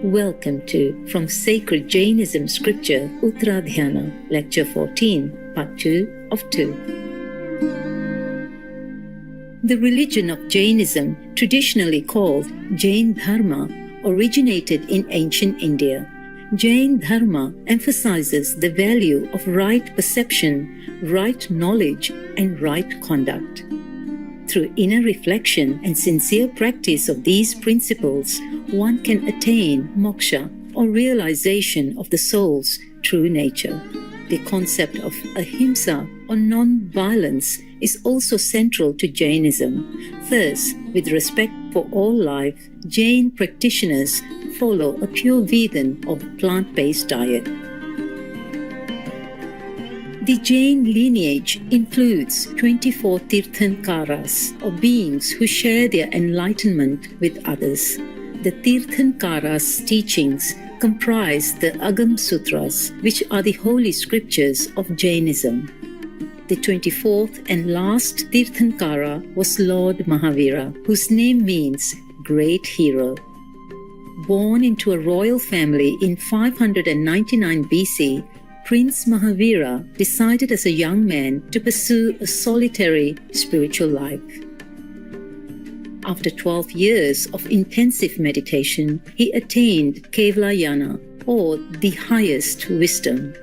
Welcome to From Sacred Jainism Scripture, Uttaradhyayana, Lecture 14, Part 2 of 2. The religion of Jainism, traditionally called Jain Dharma, originated in ancient India. Jain Dharma emphasizes the value of right perception, right knowledge, and right conduct. Through inner reflection and sincere practice of these principles, one can attain moksha or realization of the soul's true nature. The concept of ahimsa or non-violence is also central to Jainism. Thus, with respect for all life, Jain practitioners follow a pure vegan or plant-based diet. The Jain lineage includes 24 Tirthankaras, or beings who share their enlightenment with others. The Tirthankaras' teachings comprise the Agam Sutras, which are the holy scriptures of Jainism. The 24th and last Tirthankara was Lord Mahavira, whose name means great hero. Born into a royal family in 599 BC, Prince Mahavira decided as a young man to pursue a solitary spiritual life. After 12 years of intensive meditation, he attained Kevalayana, or the highest wisdom.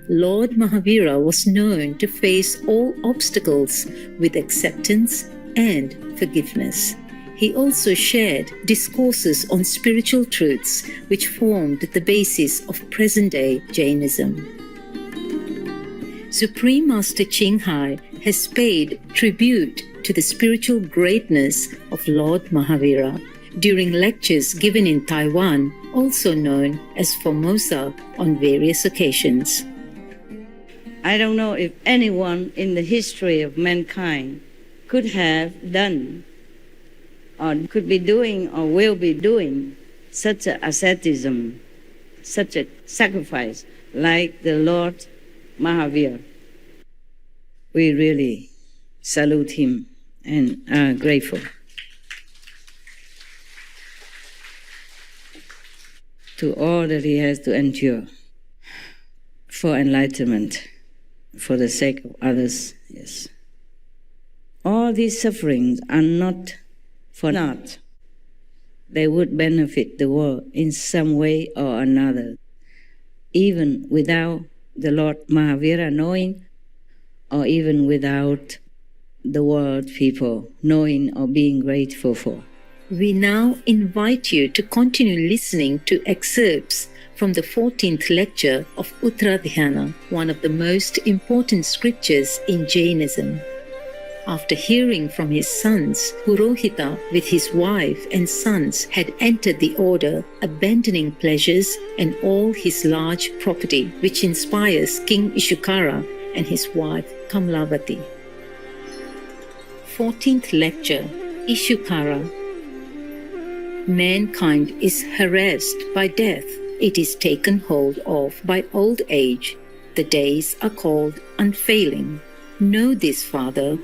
Lord Mahavira was known to face all obstacles with acceptance and forgiveness. He also shared discourses on spiritual truths which formed the basis of present-day Jainism. Supreme Master Ching-hai has paid tribute to the spiritual greatness of Lord Mahavira during lectures given in Taiwan, also known as Formosa, on various occasions. I don't know if anyone in the history of mankind could have done, or could be doing, or will be doing such an asceticism, such a sacrifice like the Lord Mahavira. We really salute him and are grateful. To all that he has to endure for enlightenment, for the sake of others, yes. All these sufferings are not for naught. They would benefit the world in some way or another, even without the Lord Mahavira knowing, or even without the world people knowing or being grateful for. We now invite you to continue listening to excerpts from the 14th lecture of Uttaradhyayana, one of the most important scriptures in Jainism. After hearing from his sons, Purohita with his wife and sons had entered the order, abandoning pleasures and all his large property, which inspires King Ishukara and his wife Kamlavati. 14th lecture, Ishukara. Mankind is harassed by death. It is taken hold of by old age. The days are called unfailing. Know this, Father.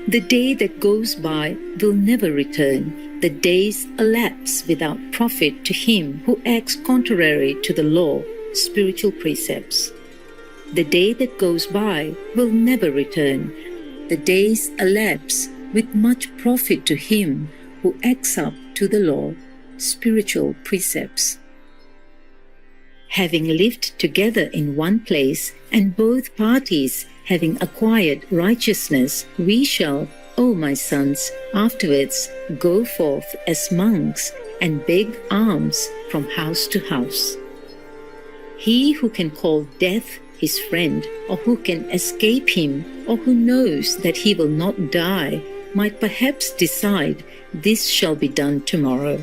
The day that goes by will never return. The days elapse without profit to him who acts contrary to the law, spiritual precepts. The day that goes by will never return. The days elapse with much profit to him who acts up to the law, spiritual precepts. Having lived together in one place, and both parties having acquired righteousness, we shall, O my sons, afterwards go forth as monks and beg alms from house to house. He who can call death his friend, or who can escape him, or who knows that he will not die, might perhaps decide this shall be done tomorrow.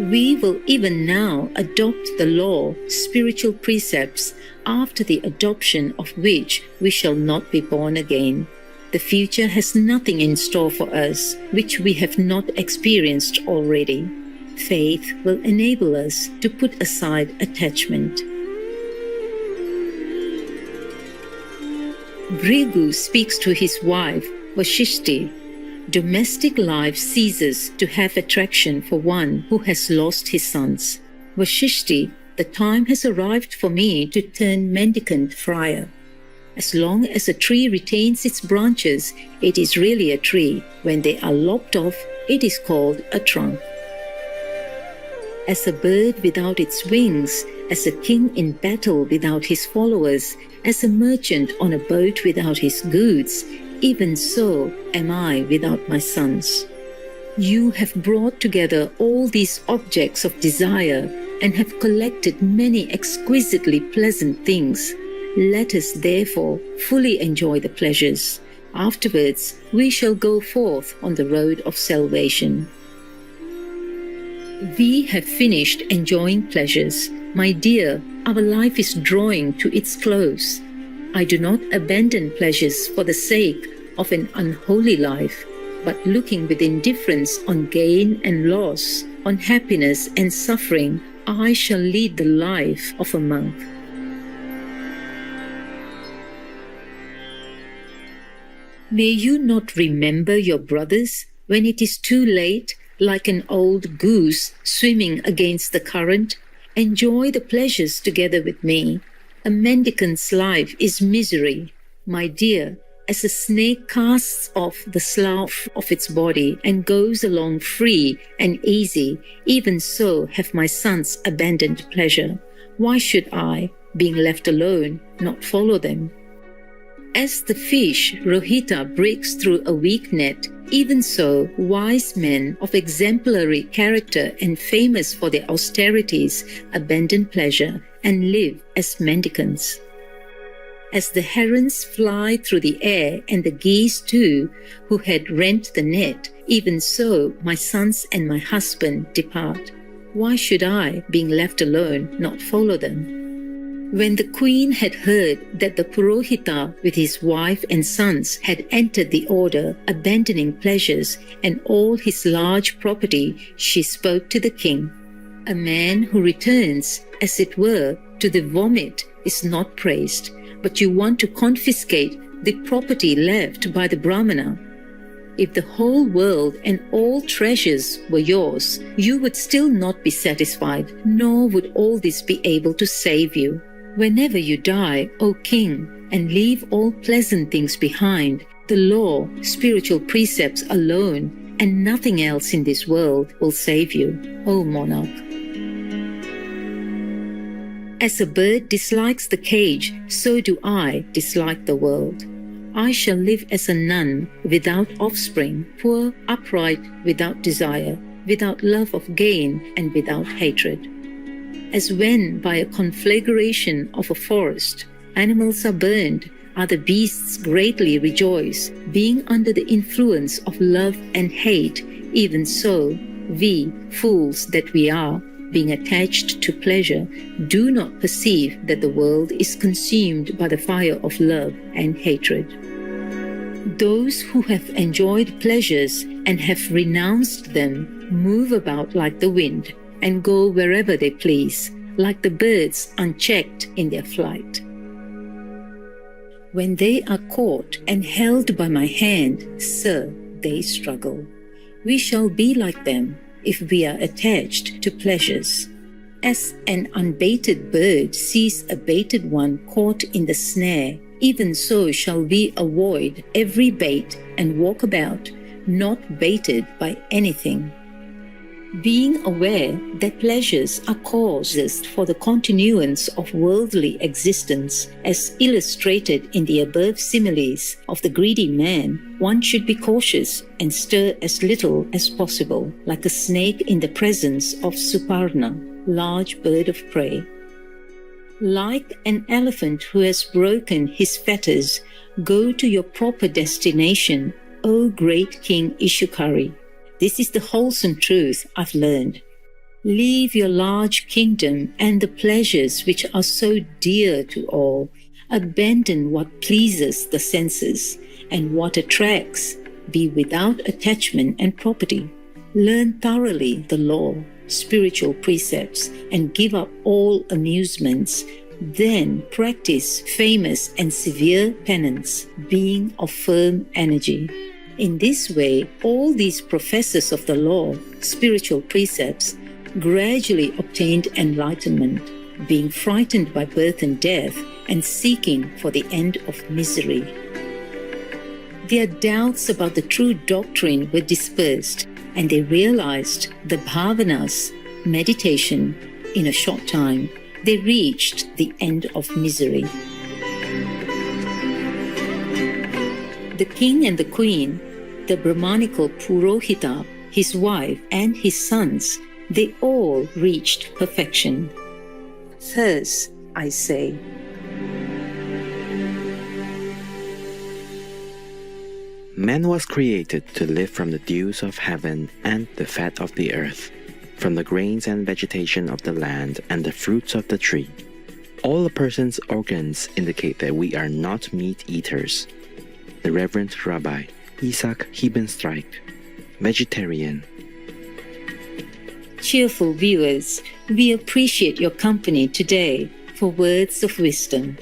We will even now adopt the law, spiritual precepts, after the adoption of which we shall not be born again. The future has nothing in store for us which we have not experienced already. Faith will enable us to put aside attachment. Bhrigu speaks to his wife, Vashishti. domestic life ceases to have attraction for one who has lost his sons. Vashishti, the time has arrived for me to turn mendicant friar. As long as a tree retains its branches, it is really a tree. When they are lopped off, it is called a trunk. As a bird without its wings, as a king in battle without his followers, as a merchant on a boat without his goods, even so am I without my sons. You have brought together all these objects of desire and have collected many exquisitely pleasant things. Let us therefore fully enjoy the pleasures. Afterwards, we shall go forth on the road of salvation. We have finished enjoying pleasures. My dear, our life is drawing to its close. I do not abandon pleasures for the sake of an unholy life, but looking with indifference on gain and loss, on happiness and suffering, I shall lead the life of a monk. May you not remember your brothers when it is too late, like an old goose swimming against the current? Enjoy the pleasures together with me. A mendicant's life is misery. My dear, as a snake casts off the slough of its body and goes along free and easy, even so have my sons abandoned pleasure. Why should I, being left alone, not follow them? As the fish, Rohita, breaks through a weak net, even so wise men of exemplary character and famous for their austerities abandon pleasure and live as mendicants. As the herons fly through the air and the geese too, who had rent the net, even so my sons and my husband depart. Why should I, being left alone, not follow them? When the queen had heard that the Purohita with his wife and sons had entered the order, abandoning pleasures and all his large property, she spoke to the king. A man who returns, as it were, to the vomit is not praised, but you want to confiscate the property left by the Brahmana. If the whole world and all treasures were yours, you would still not be satisfied, nor would all this be able to save you. Whenever you die, O king, and leave all pleasant things behind, the law, spiritual precepts alone, and nothing else in this world will save you, O monarch. As a bird dislikes the cage, so do I dislike the world. I shall live as a nun, without offspring, poor, upright, without desire, without love of gain, and without hatred. As when by a conflagration of a forest, animals are burned, other beasts greatly rejoice, being under the influence of love and hate, even so, we, fools that we are, being attached to pleasure, do not perceive that the world is consumed by the fire of love and hatred. Those who have enjoyed pleasures and have renounced them move about like the wind, and go wherever they please, like the birds unchecked in their flight. When they are caught and held by my hand, sir, they struggle. We shall be like them if we are attached to pleasures. As an unbaited bird sees a baited one caught in the snare, even so shall we avoid every bait and walk about, not baited by anything. Being aware that pleasures are causes for the continuance of worldly existence, as illustrated in the above similes of the greedy man, one should be cautious and stir as little as possible, like a snake in the presence of Suparna, large bird of prey. Like an elephant who has broken his fetters, go to your proper destination, O great King Ishukari. This is the wholesome truth I've learned. Leave your large kingdom and the pleasures which are so dear to all. Abandon what pleases the senses, and what attracts, be without attachment and property. Learn thoroughly the law, spiritual precepts, and give up all amusements. Then practice famous and severe penance, being of firm energy. In this way, all these professors of the law, spiritual precepts, gradually obtained enlightenment, being frightened by birth and death and seeking for the end of misery. Their doubts about the true doctrine were dispersed, and they realized the bhavanas, meditation. In a short time, they reached the end of misery. The king and the queen, the Brahmanical Purohita, his wife, and his sons, they all reached perfection. Thus, I say, Man was created to live from the dews of heaven and the fat of the earth, from the grains and vegetation of the land and the fruits of the tree. All a person's organs indicate that we are not meat eaters. The Reverend Rabbi Isaac Hebenstrike, vegetarian. cheerful viewers, we appreciate your company today for words of wisdom.